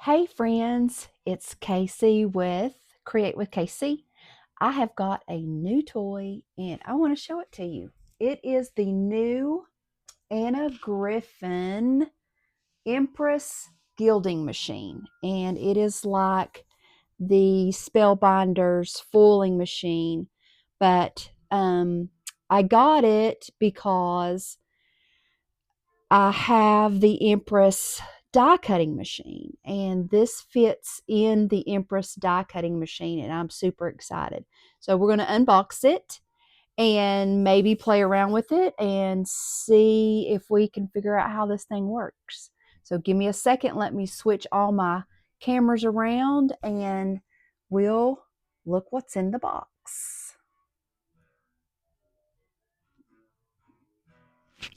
Hey friends, it's Casey with Create with Casey. I have got a new toy and I want to show it to you. It is the new Anna Griffin Empress gilding machine, and it is like the Spellbinders foiling machine, but I got it because I have the Empress die cutting machine, and this fits in the Empress die cutting machine, and I'm super excited. So we're going to unbox it and maybe play around with it and see if we can figure out how this thing works. So give me a second. Let me switch all my cameras around and we'll look what's in the box.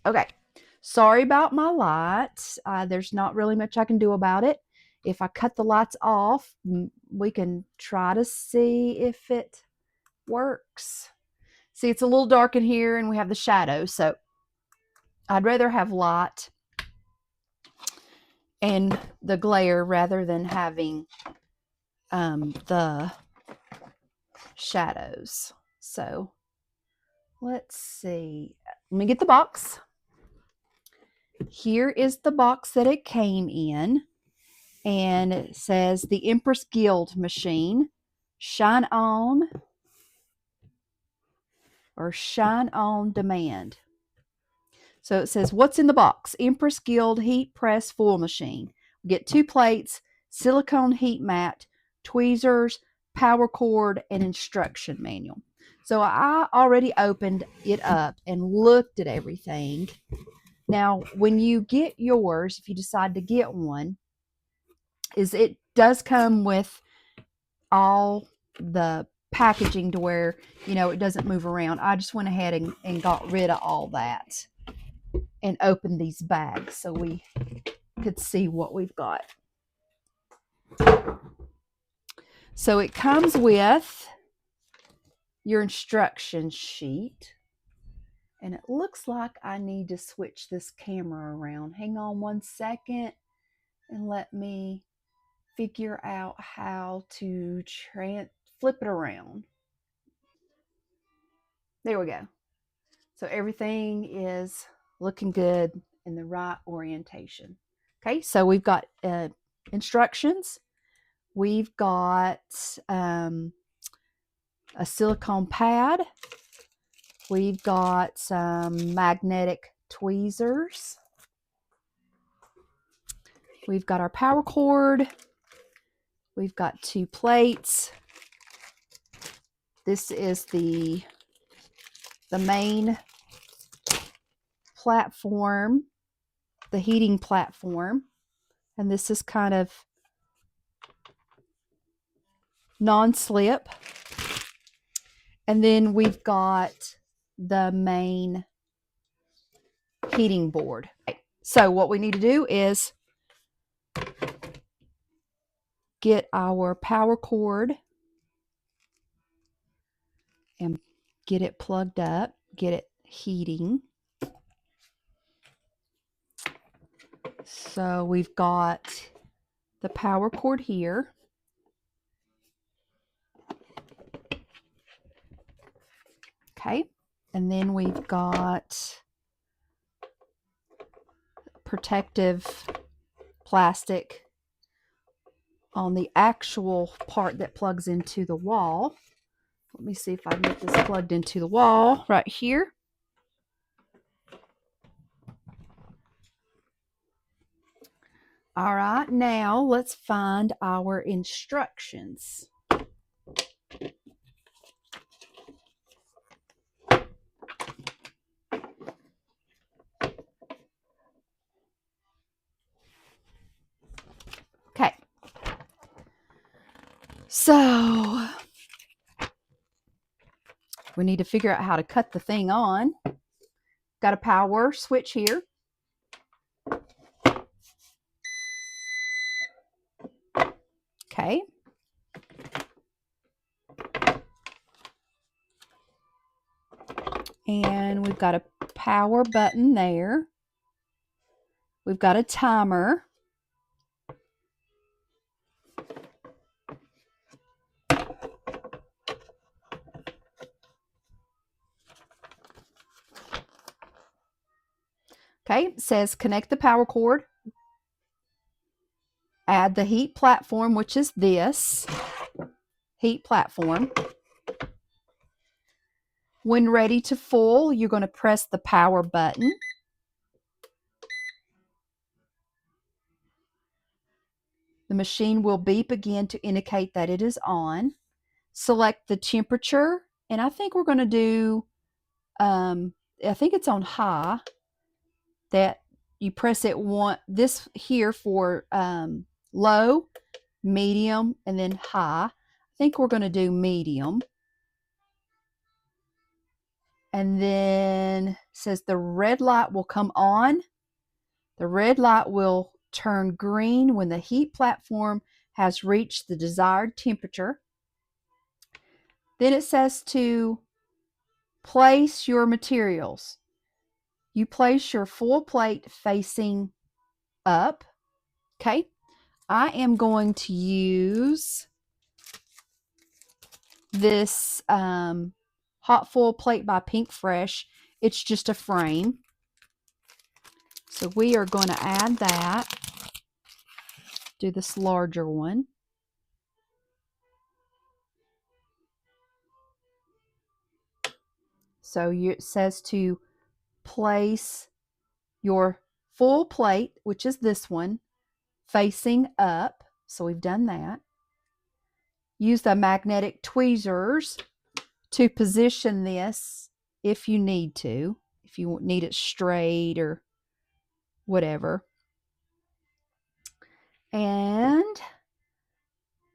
Okay. Sorry about my lights. There's not really much I can do about it. If I cut the lights off, we can try to see if it works. See, it's a little dark in here and we have the shadows, so I'd rather have light and the glare rather than having the shadows. So let's see. Let me get the box. Here is the box that it came in. And it says the Empress Guild machine, shine on or shine on demand. So it says, what's in the box? Empress Guild heat press foil machine. We get 2 plates, silicone heat mat, tweezers, power cord, and instruction manual. So I already opened it up and looked at everything. Now, when you get yours, if you decide to get one, it does come with all the packaging to where, it doesn't move around. I just went ahead and got rid of all that and opened these bags so we could see what we've got. So it comes with your instruction sheet, and it looks like I need to switch this camera around. Hang on one second and let me figure out how to flip it around. There we go. So everything is looking good in the right orientation. Okay, so we've got instructions. We've got a silicone pad. We've got some magnetic tweezers. We've got our power cord. We've got 2 plates. This is the main platform, the heating platform, and this is kind of non-slip. And then we've got the main heating board. So what we need to do is get our power cord and get it plugged up, get it heating. So we've got the power cord here. Okay, and then we've got protective plastic on the actual part that plugs into the wall. Let me see if I can get this plugged into the wall right here. All right, now let's find our instructions. Okay. So we need to figure out how to cut the thing on. Got a power switch here. Okay. And we've got a power button there. We've got a timer. Okay, it says connect the power cord. Add the heat platform, which is this heat platform. When ready to full, you're going to press the power button. The machine will beep again to indicate that it is on. Select the temperature, and I think we're going to do, I think it's on high, that you press it this here for low, medium, and then high. I think we're going to do medium. And then it says the red light will come on. The red light will turn green when the heat platform has reached the desired temperature. Then it says to place your materials. You place your full plate facing up. Okay. I am going to use this hot foil plate by Pink Fresh. It's just a frame. So we are going to add that. Do this larger one. So it says to place your full plate, which is this one, facing up. So we've done that. Use the magnetic tweezers to position this if you need to, if you need it straight or whatever. And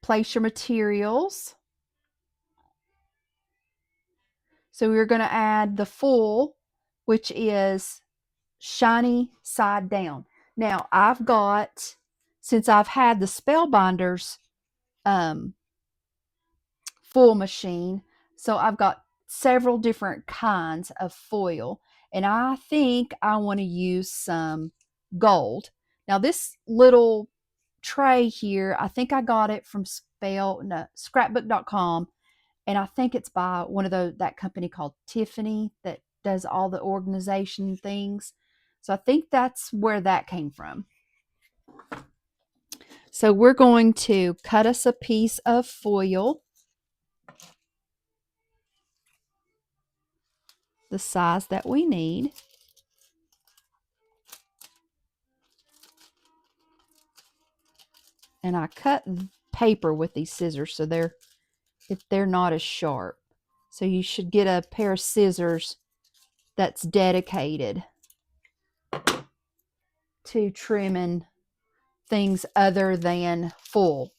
place your materials. So we're going to add the full, which is shiny side down. Now I've got, since I've had the Spellbinders full machine, so I've got several different kinds of foil, and I think I want to use some gold. Now this little tray here, I think I got it from scrapbook.com, and I think it's by one of that company called Tiffany that does all the organization things. So I think that's where that came from. So we're going to cut us a piece of foil, the size that we need. And I cut paper with these scissors, so they're not as sharp. So you should get a pair of scissors that's dedicated to trimming things other than full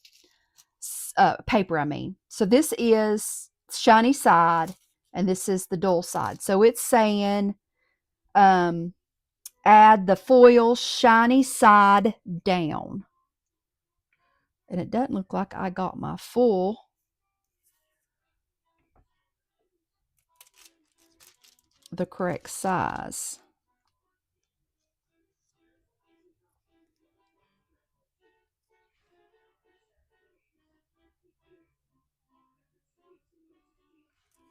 paper, I mean. So this is shiny side, and this is the dull side. So it's saying add the foil shiny side down. And it doesn't look like I got my full. The correct size.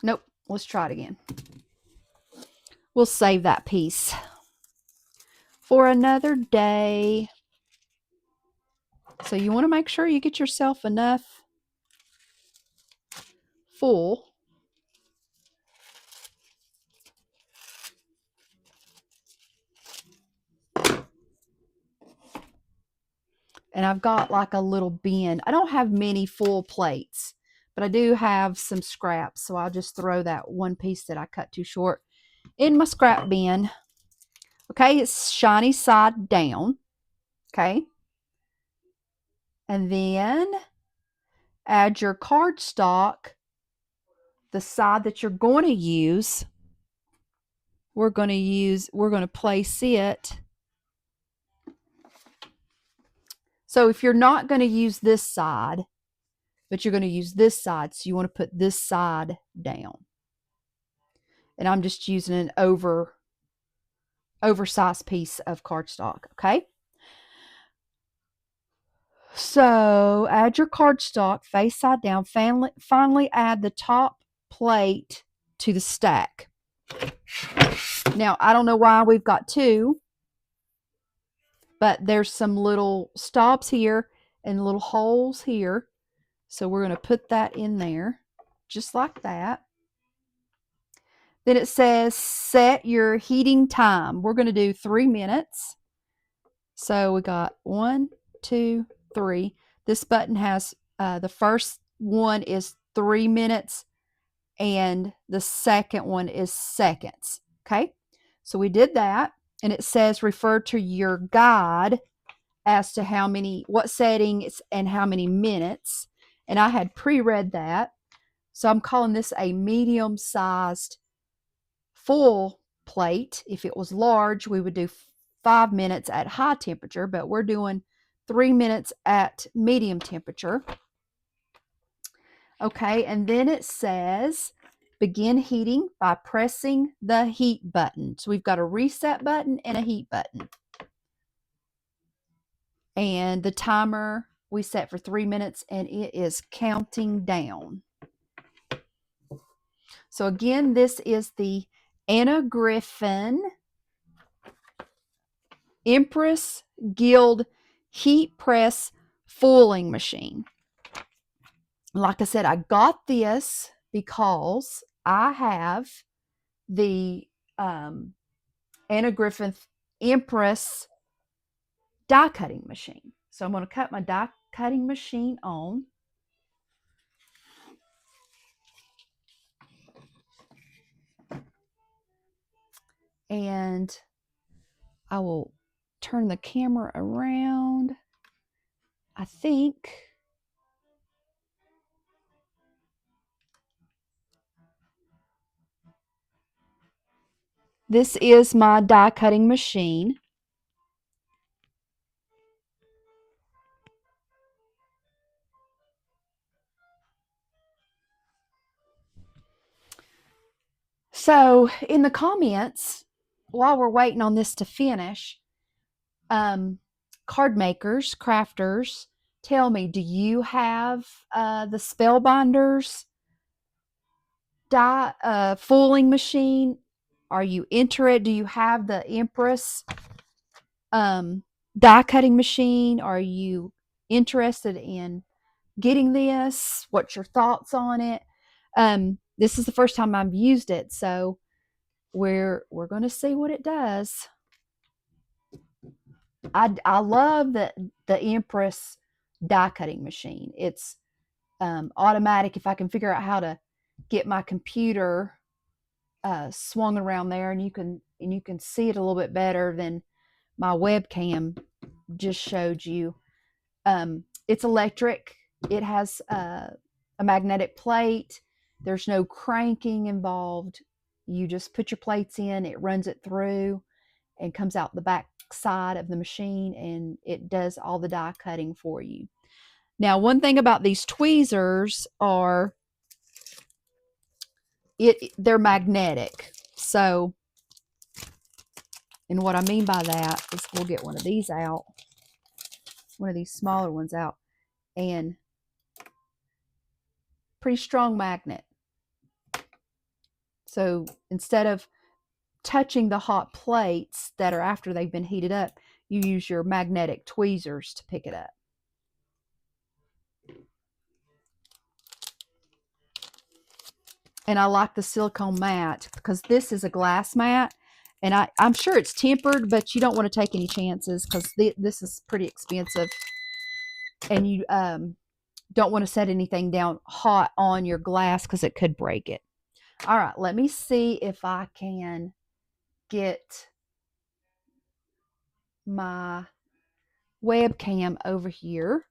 Nope. Let's try it again. We'll save that piece for another day. So you want to make sure you get yourself enough full. And I've got like a little bin. I don't have many full plates, but I do have some scraps. So I'll just throw that one piece that I cut too short in my scrap bin. Okay, it's shiny side down. Okay. And then add your cardstock, the side that you're going to use. We're going to place it. So if you're not going to use this side, but you're going to use this side, so you want to put this side down. And I'm just using an oversized piece of cardstock, okay? So add your cardstock face side down. Finally add the top plate to the stack. Now, I don't know why we've got two. but there's some little stops here and little holes here. So we're going to put that in there just like that. Then it says set your heating time. We're going to do 3 minutes. So we got 1, 2, 3. This button has the first one is 3 minutes and the second one is seconds. Okay, so we did that, and it says refer to your guide as to what settings and how many minutes. And I had pre-read that, so I'm calling this a medium-sized full plate. If it was large, we would do 5 minutes at high temperature, but we're doing 3 minutes at medium temperature. Okay, and then it says begin heating by pressing the heat button. So we've got a reset button and a heat button. And the timer we set for 3 minutes, and it is counting down. So again, this is the Anna Griffin Empress Guild heat press foiling machine. Like I said, I got this because I have the Anna Griffin Empress die cutting machine. So I'm going to cut my die cutting machine on. And I will turn the camera around. I think this is my die cutting machine. So in the comments, while we're waiting on this to finish, card makers, crafters, tell me, do you have the Spellbinders die foiling machine? Are you interested? Do you have the Empress die cutting machine? Are you interested in getting this? What's your thoughts on it? This is the first time I've used it, so we're going to see what it does. I love the Empress die cutting machine. It's automatic. If I can figure out how to get my computer swung around there, and you can see it a little bit better than my webcam just showed you. It's electric. It has a magnetic plate. There's no cranking involved. You just put your plates in, it runs it through and comes out the back side of the machine, and it does all the die cutting for you. Now, one thing about these tweezers are they're magnetic. So, and what I mean by that is we'll get one of these out, one of these smaller ones out, and pretty strong magnet. So instead of touching the hot plates that are after they've been heated up, you use your magnetic tweezers to pick it up. And I like the silicone mat because this is a glass mat, and I'm sure it's tempered, but you don't want to take any chances because this is pretty expensive, and you don't want to set anything down hot on your glass because it could break it. All right, let me see if I can get my webcam over here.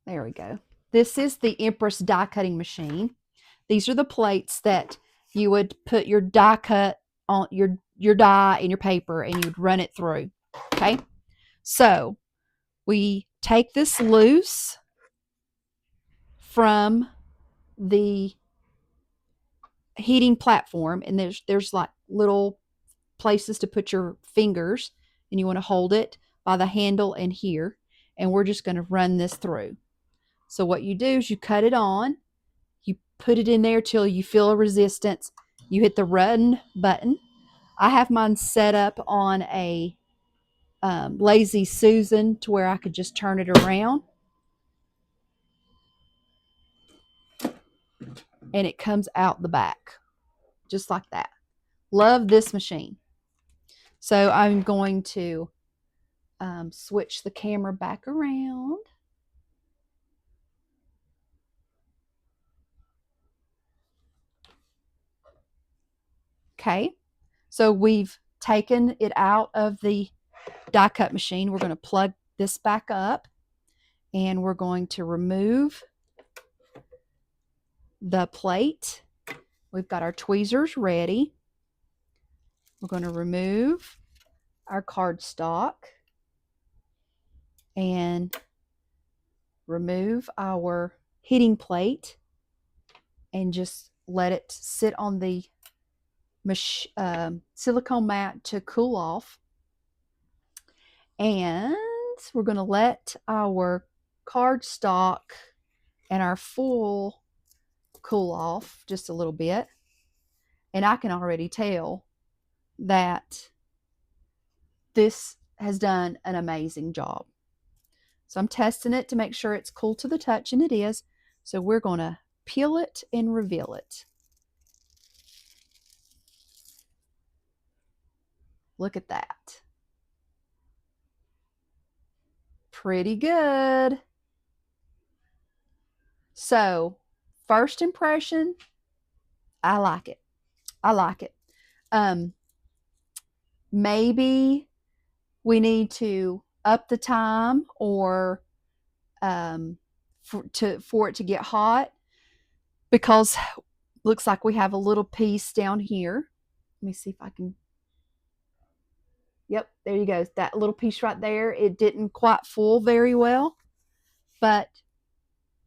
There we go. This is the Empress die cutting machine. These are the plates that you would put your die cut on, your die in your paper, and you would run it through. Okay, so we take this loose from the heating platform, and there's like little places to put your fingers, and you want to hold it by the handle and here, and we're just going to run this through. So what you do is you cut it on, you put it in there till you feel a resistance, You hit the run button. I have mine set up on a Lazy Susan to where I could just turn it around. And it comes out the back, just like that. Love this machine. So I'm going to switch the camera back around. Okay, so we've taken it out of the die cut machine. We're going to plug this back up and we're going to remove the plate. We've got our tweezers ready. We're going to remove our cardstock and remove our heating plate and just let it sit on the silicone mat to cool off. And we're going to let our cardstock and our foil cool off just a little bit. And I can already tell that this has done an amazing job. So I'm testing it to make sure it's cool to the touch, and it is. So we're going to peel it and reveal it. Look at that. Pretty good. So, first impression, I like it. I like it. Maybe we need to up the time or for it to get hot, because looks like we have a little piece down here. Let me see if I can. Yep, there you go. That little piece right there, it didn't quite full very well, but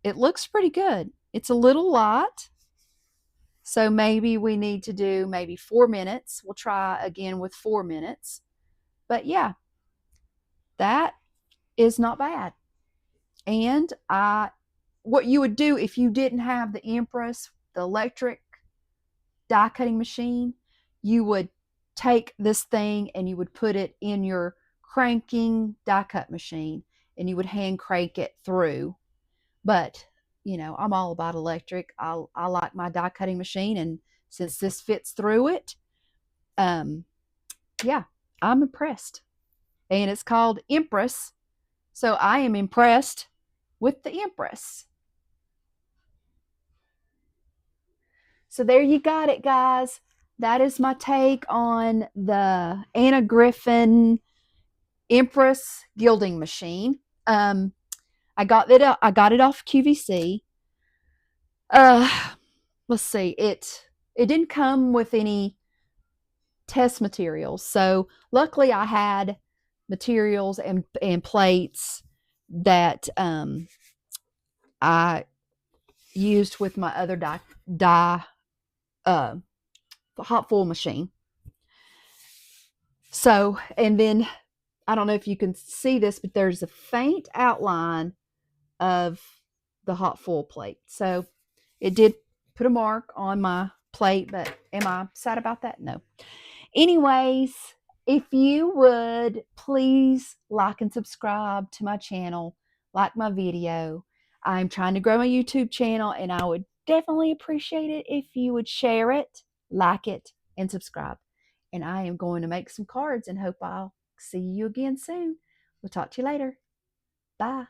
it looks pretty good. It's a little light, so maybe we need to do maybe 4 minutes. We'll try again with 4 minutes. But yeah, that is not bad. And what you would do if you didn't have the Empress, the electric die cutting machine, you would take this thing and you would put it in your cranking die cut machine and you would hand crank it through. But I'm all about electric. I like my die cutting machine, and since this fits through it, yeah, I'm impressed. And it's called Empress, so I am impressed with the Empress. So there you got it, guys. That is my take on the Anna Griffin Empress gilding machine. I got it off QVC. Let's see. It didn't come with any test materials, so luckily I had materials and plates that I used with my other die hot foil machine. So, and then I don't know if you can see this, but there's a faint outline of the hot foil plate. So it did put a mark on my plate, but am I sad about that? No. Anyways, if you would please like and subscribe to my channel, like my video. I'm trying to grow my YouTube channel, and I would definitely appreciate it if you would share it, like it, and subscribe. And I am going to make some cards and hope I'll see you again soon. We'll talk to you later. Bye.